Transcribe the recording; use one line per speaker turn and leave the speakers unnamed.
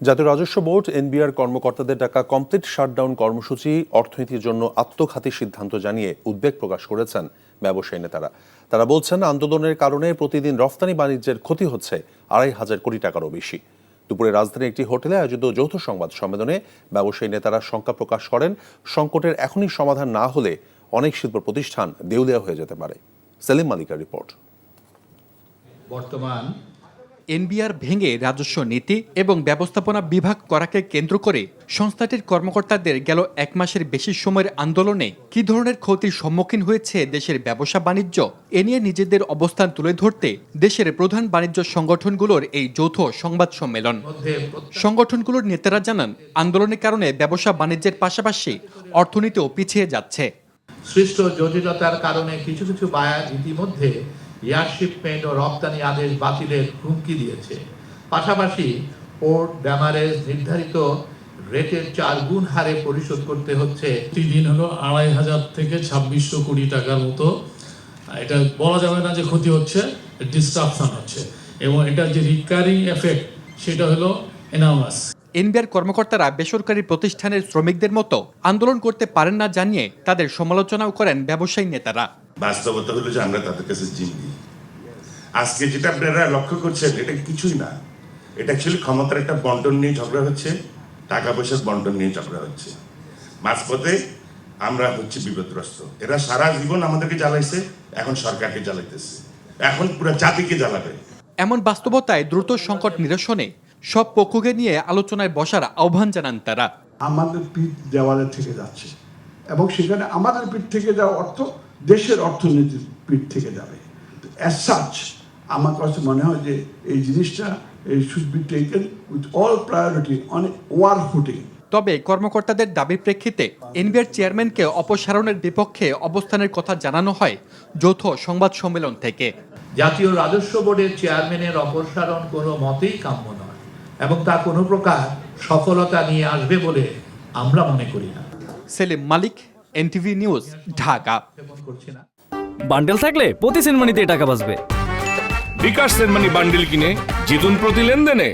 জাতীয় রাজস্ব board NBR কর্মকর্তাদের ডাকা কমপ্লিট শাটডাউন কর্মসূচি অর্থনীতির জন্য আত্মঘাতী সিদ্ধান্ত জানিয়ে উদ্বেগ প্রকাশ করেছেন ব্যবসায়ী নেতারা। তারা বলছেন, আন্দোলনের কারণে প্রতিদিন রফতানি বাণিজ্যের ক্ষতি হচ্ছে ২৫০০ কোটি টাকারও বেশি। দুপুরে রাজধানীর একটি হোটেলে আয়োজিত যৌথ সংবাদ সম্মেলনে ব্যবসায়ী নেতারা শঙ্কা প্রকাশ করেন, সংকটের এখনই সমাধান না হলে অনেক শিল্প প্রতিষ্ঠান দেউলিয়া হয়ে যেতে পারে। সেলিম মালিকের রিপোর্ট।
বর্তমান এনবিআর ভেঙে রাজস্ব নীতি এবং ব্যবস্থাপনা বিভাগ করাকে কেন্দ্র করে সংস্থাটির কর্মকর্তাদের গেল এক মাসের বেশি সময়ের আন্দোলনে কী ধরনের ক্ষতির সম্মুখীন হয়েছে দেশের ব্যবসা বাণিজ্য, এ নিয়ে নিজেদের অবস্থান তুলে ধরতে দেশের প্রধান বাণিজ্য সংগঠনগুলোর এই যৌথ সংবাদ সম্মেলন। সংগঠনগুলোর নেতারা জানান, আন্দোলনের কারণে ব্যবসা বাণিজ্যের পাশাপাশি অর্থনীতিও পিছিয়ে যাচ্ছে।
সৃষ্ট জটিলতার কারণে কিছু কিছু বায়ার ইতিমধ্যে এয়ার শিপমেন্ট ও রপ্তানি আদেশ বাতিলের হুমকি দিয়েছে। পাশাপাশি পোর্ট ড্যামারেজ নির্ধারিত রেটের 4 গুণ হারে পরিশোধ করতে হচ্ছে।
প্রতিদিন হলো ২৫০০ থেকে ২৬০০ কোটি টাকার মতো। এটা বলা যাবে না যে ক্ষতি হচ্ছে, ডিসরাপশন হচ্ছে, এবং এটা যে রিকারিং এফেক্ট সেটা হলো এনার্মাস।
এনবিআর কর্মকর্তারা বেসরকারি প্রতিষ্ঠানের শ্রমিকদের মতো আন্দোলন করতে পারেন না জানিয়ে তাদের সমালোচনাও করেন ব্যবসায়ী নেতারা।
বাস্তবতা হলো যে আমরা তাদের কাছে জিম্মি। আজকে যেটা আপনারা লক্ষ্য করছেন এটা কিছুই না, এটা অ্যাকচুয়ালি ক্ষমতার একটা বন্টন নিয়ে ঝগড়া হচ্ছে, টাকা পয়সার বন্টন নিয়ে ঝগড়া হচ্ছে। মাঝপথে আমরা হচ্ছে বিপদগ্রস্ত। এরা সারা জীবন আমাদেরকে জ্বালাইছে, এখন সরকারকে জ্বালাইতেছে, এখন পুরো জাতিকে জ্বালাবে।
এমন বাস্তবতায় দ্রুত সংকট নিরসনে সব পক্ষকে নিয়ে আলোচনায় বসার আহ্বান জানান তারা।
আমাদের পিঠ দেওয়ালে থেকে যাচ্ছে এবং সেখানে আমাদের পিঠ থেকে যাওয়া অর্থ দেশের অর্থনীতির পিঠ থেকে যাবে। অ্যাজ সাচ আমার কাছে মনে হয় যে এই জিনিসটা should be taken with all priority on war footing.
তবে কর্মকর্তাদের দাবির প্রেক্ষিতে এনবিআর চেয়ারম্যানকে অপসারণের বিপক্ষে অবস্থানের কথা জানানো হয় যৌথ সংবাদ সম্মেলন থেকে।
জাতীয় রাজস্ব বোর্ডের চেয়ারম্যানের অপসারণ কোনো মতেই কাম্য নয় এবং তা কোনো প্রকার সফলতা নিয়ে আসবে বলে আমরা মনে করি না।
সেলিম মালিক, এনটিভি নিউজ, ঢাকা।
বান্ডেল থাকলে প্রতি সেনমানিতে টাকা বাঁচবে।
বিকাশ সেনমানি বান্ডেল কিনে জিতুন প্রতি লেনদেনে।